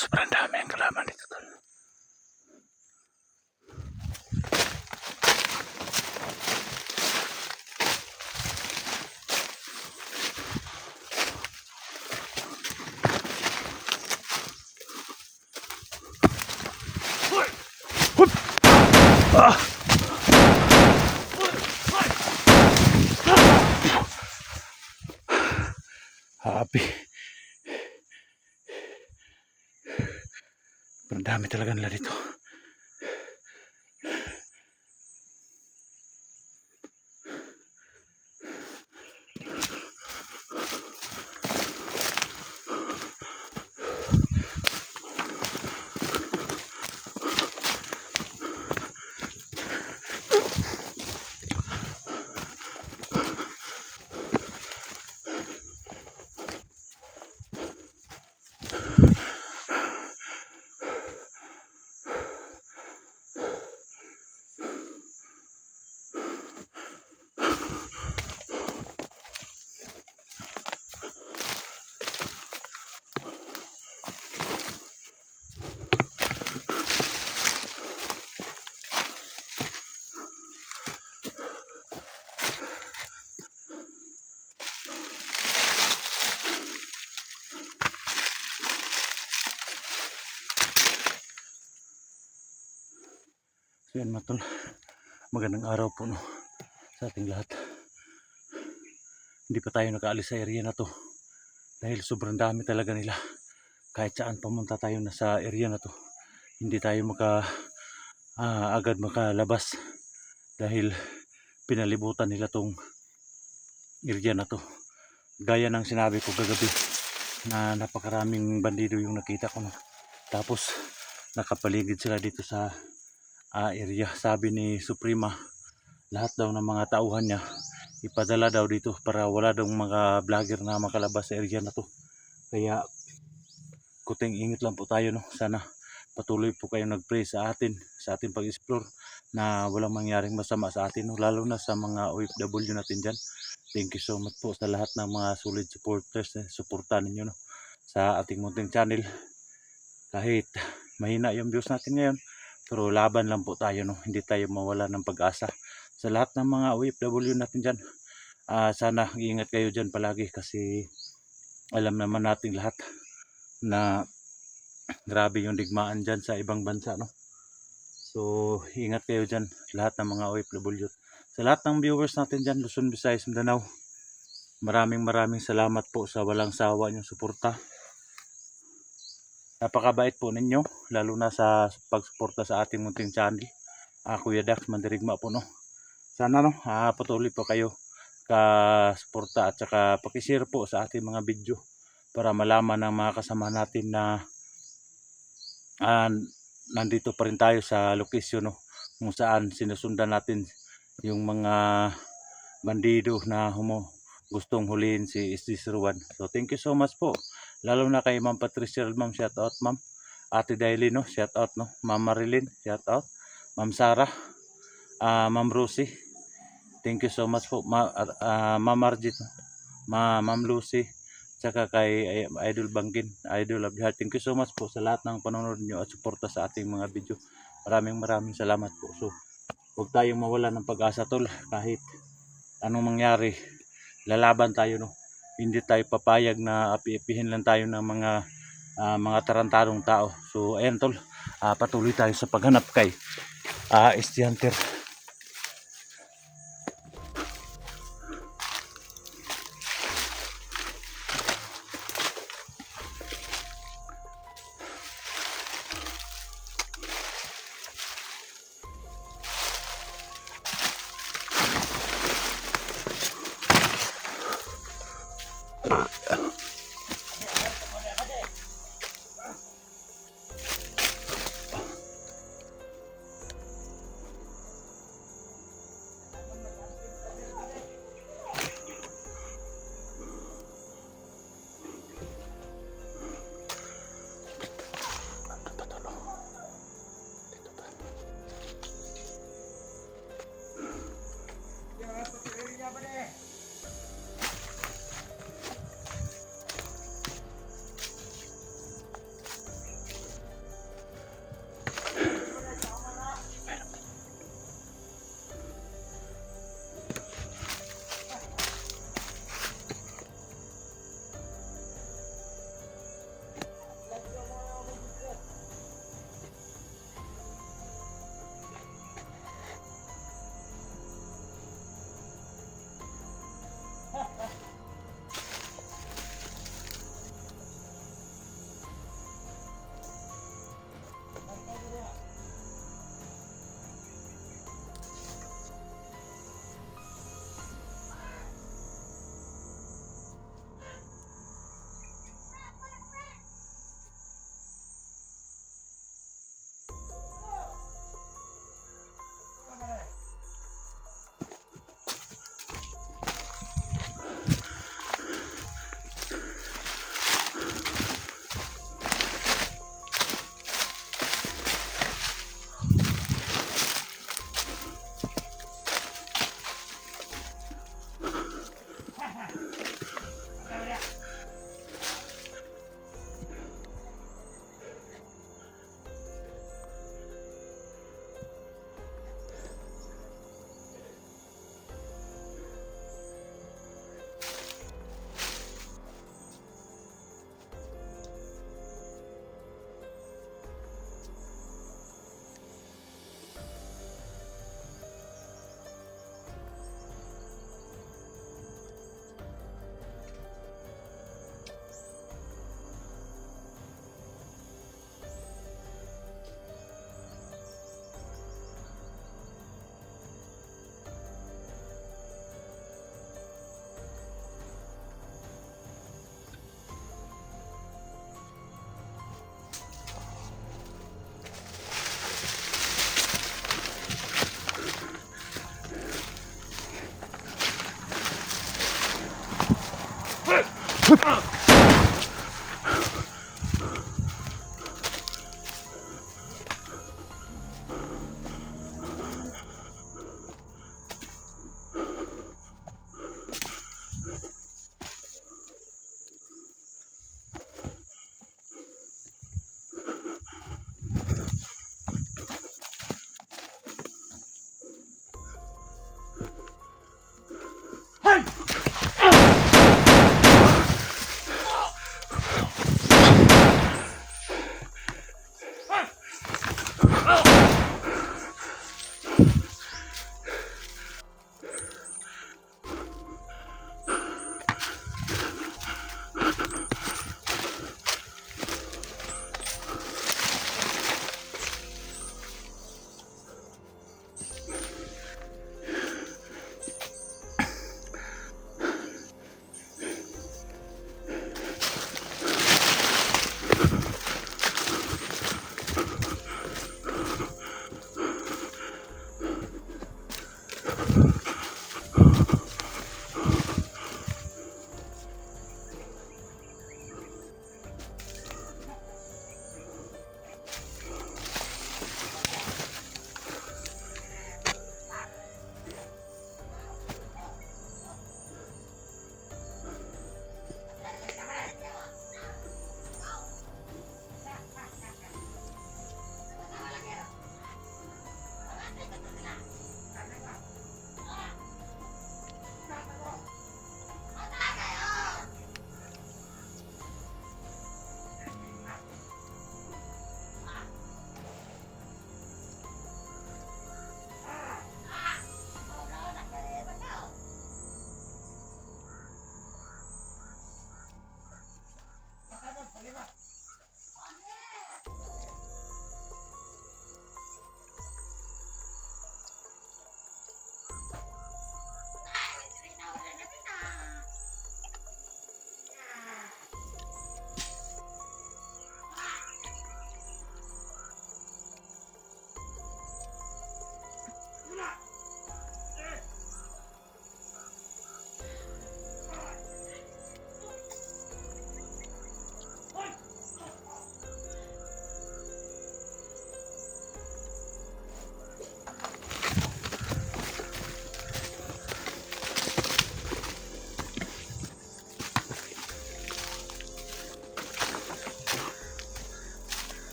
Sobrang dami ang kalaman dito, tol. Ah! Happy. Sobrang dami talaga nila dito. So yan mga tol, magandang araw po no, sa ating lahat. Hindi pa tayo nakaalis sa area na to dahil sobrang dami talaga nila. Kahit saan pumunta tayo na sa area na to, hindi tayo agad makalabas dahil pinalibutan nila tong area na to. Gaya ng sinabi ko kagabi na napakaraming bandido yung nakita ko no. Tapos nakapaligid sila dito sa area. Sabi ni Suprema, lahat daw ng mga tauhan niya ipadala daw dito para wala daw mga vlogger na makalabas sa area na to. Kaya kuting ingat lang po tayo no. Sana patuloy po kayong nag-pray sa ating pag-explore na walang mangyaring masama sa atin no, lalo na sa mga OFW natin dyan. Thank you so much po sa lahat ng mga solid supporters na suportahan ninyo no, sa ating munting channel. Kahit mahina yung views natin ngayon, pero laban lang po tayo no, hindi tayo mawala ng pag-asa. Sa lahat ng mga OFW natin dyan, sana iingat kayo dyan palagi kasi alam naman natin lahat na grabe yung digmaan dyan sa ibang bansa no. So ingat kayo dyan lahat ng mga OFW. Sa lahat ng viewers natin dyan, Luzon, Visayas, Mindanao, maraming salamat po sa walang sawa niyong suporta. Napakabait po ninyo, lalo na sa pagsuporta sa ating munting channel. Kuya Dax Mandirigma po no. Sana no, patuloy po kayo ka-suporta at saka paki-share po sa ating mga video para malaman ng mga kasama natin na nandito pa rin tayo sa location no, kung saan sinusundan natin yung mga bandido na gustong huliin si SD01. So thank you so much po. Lalo na kay Ma'am Patricia, Ma'am, shout out Ma'am. Ate Daily no, shout out no. Ma'am Marilyn, shout out. Ma'am Sarah, Ma'am Rosie. Thank you so much po. Ma'am Margit, Ma'am Lucy, tsaka kay Idol Bangkin, Idol of the Heart. Thank you so much po sa lahat ng panonood niyo at suporta sa ating mga video. Maraming salamat po. So, huwag tayong mawala ng pag-asa tol, kahit anong mangyari, lalaban tayo no. Hindi tayo papayag na api-apihin lang tayo ng mga tarantadong tao. So ayan tol, patuloy tayo sa paghanap kay SD Hunter.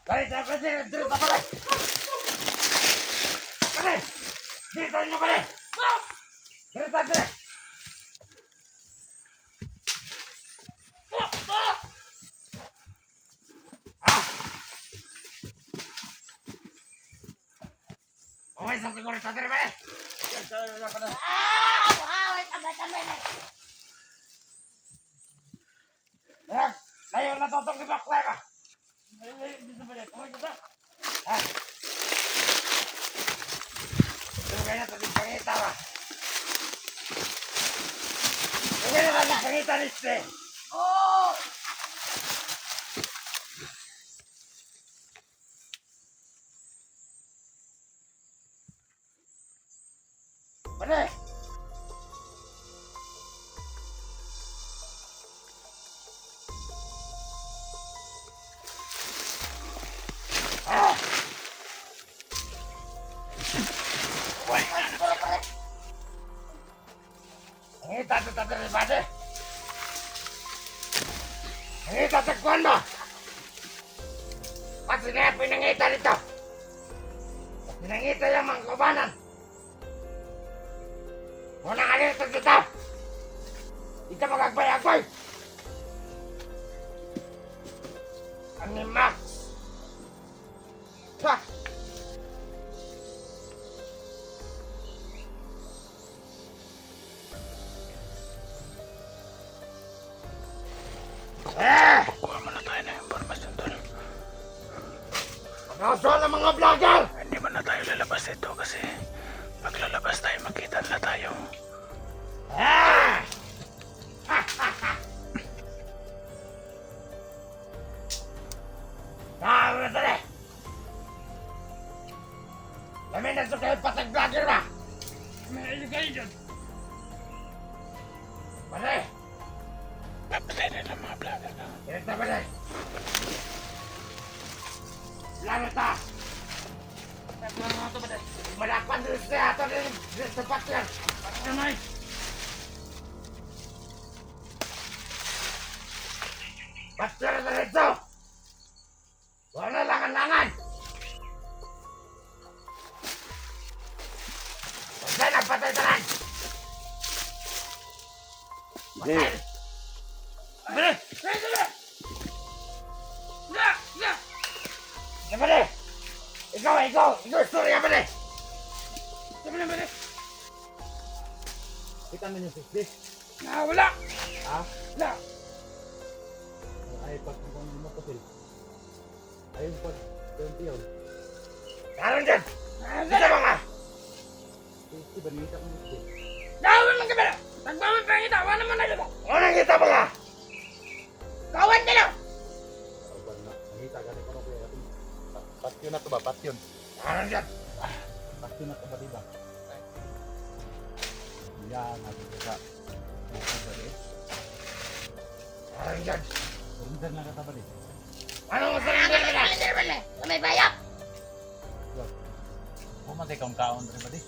Dali, dapat dito pa pala. Dali, dito nyo pala. Dito, dali. Okay, sabi ko rin sa dali pala. Layo na totong ibakla ka. Dito pala, kumay ko to. Ha? Tugay na totong pangita ba? Tugay na totong pangita niste. Oh! Bale! Ah! Wala ka na pala. Ngita to tayo rin bade. Ngita sa kuwan mo. Pati na yung pinangita nito. Nangita yung mga kabanan. Muna ka dito dito. Dito magagbay-agbay. Ang ni Max. Ha! Kuha mo na tayo ng informasyon doon. Ano ang mga vlogger? Hindi mo na tayo lalabas ito kasi pag lalabas tayo makita na tayo. Ah! Tama na tali! Lamin na ito kayo patag vlogger ba? May kayo dyan. Pare! Papatay na lang mga vlogger ka. Ito pare! Lalo ta! Malakpan dito siya ito din sa patyan. Patyan ay! Patyan na dito! Wala langan-langan! Patay na patay talan! Patay! Bale! Bale! Bale! Ikaw, istorya bale! Bale! Kita mo yung sislis. Wala! Ha? Wala! Ay, pag kung mo pasil. Ayun po, 20 yun. Naroon dyan! Dito mga! Si Banita ko nito. Dawan lang kamera! Nagbawin pa yung itawa naman na kita! Ano kita mga? Kawan ka lang! Nakita ka rin ko kuya natin. Patyon na to ba? Patyon. Naroon dyan! Patyon na to ba diba? Yan, natin sa Naroon dyan! surrender na ka ba rin? Anong surrender ka na? May bayak! Pumatay kang kaon rin ba di?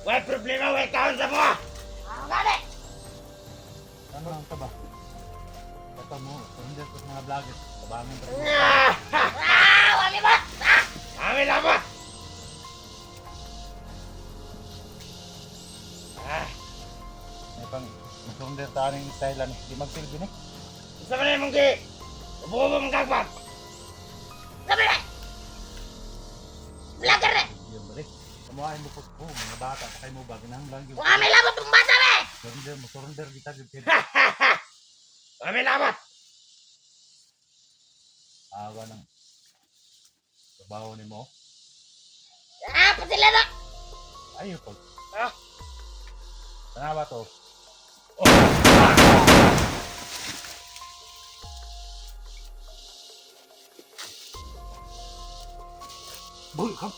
May problema, may kaon sa mga! Gani! Ano lang ito ba? Ito mo, surrender ko sa mga vlogger. Tabangan pa rin. Wali ba? Kami labat! May pang surrender tayo ng style ni. Di magsilbi ni. Isa ba na yung mungki? Ubo ba mong kagbat? Sabi na! Vlogger na! Yun ba di? Kamuhain mo po ko, mga bata pa kayo mo ba? Ginahanglang yun. Kami labat ng bata ba? Surrender kita. Gipid. Kami labat! Awa ng trabaho ni mo. Pati na! Ayaw po. Ah? Tanga ba to? Boy, come.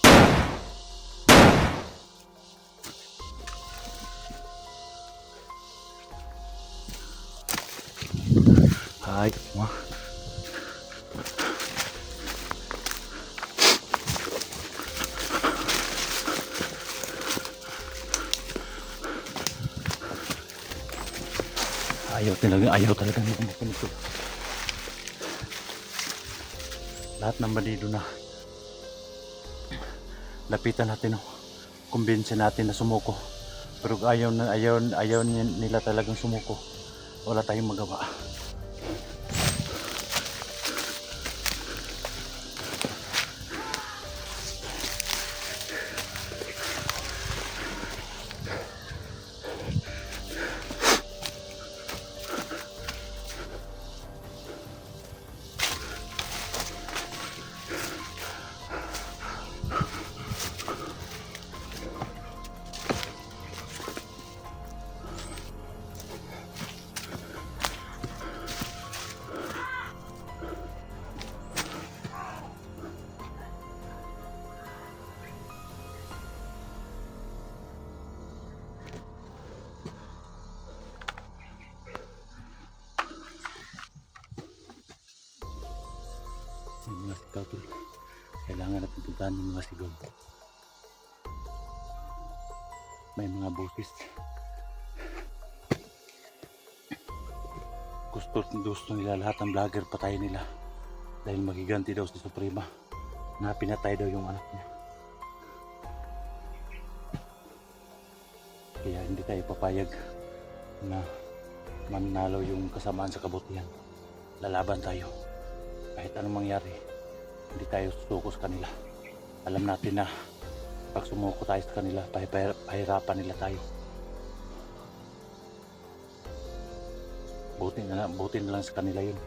Hai, ma. Ayaw talaga nila mapunito. Lahat ng bandido na lapitan natin, kumbinsin natin na sumuko, pero ayaw nila talagang sumuko. Wala tayong magawa. Yung mga sigaw tol, kailangan natin puntahan yung mga sigaw. May mga boses. Gusto nila lahat ng vlogger patayin nila dahil magiganti daw si Suprema na pinatay daw yung anak niya. hindi tayo papayag na manalo yung kasamaan sa kabutihan. Lalaban tayo. Kahit anong mangyari, hindi tayo susuko sa kanila. Alam natin na pag sumuko tayo sa kanila, pahirapan nila tayo. Buti na lang sa kanila yun.